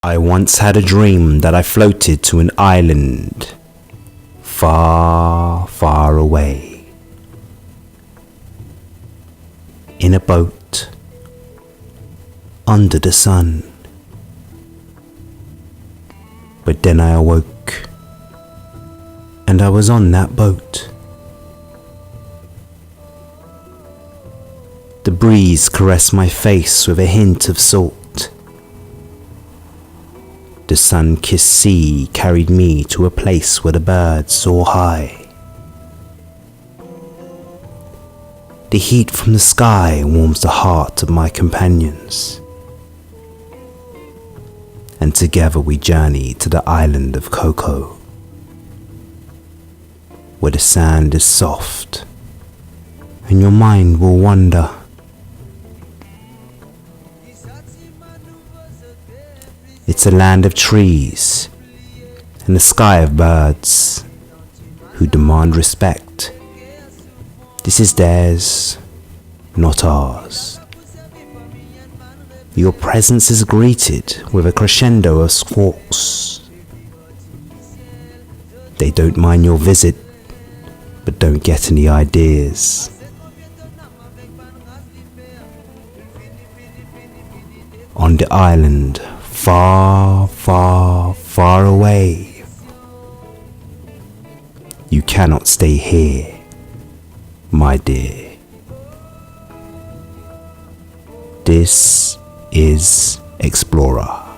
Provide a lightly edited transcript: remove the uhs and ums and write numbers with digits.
I once had a dream that I floated to an island far, far away, in a boat, under the sun. But then I awoke, and I was on that boat. The breeze caressed my face with a hint of salt. The sun-kissed sea carried me to a place where the birds soar high. The heat from the sky warms the heart of my companions, and together we journey to the island of Coco, where the sand is soft and your mind will wander. It's a land of trees and a sky of birds who demand respect. This is theirs, not ours. Your presence is greeted with a crescendo of squawks. They don't mind your visit, but don't get any ideas. On the island, far, far, far away, you cannot stay here, my dear. This is Explorer.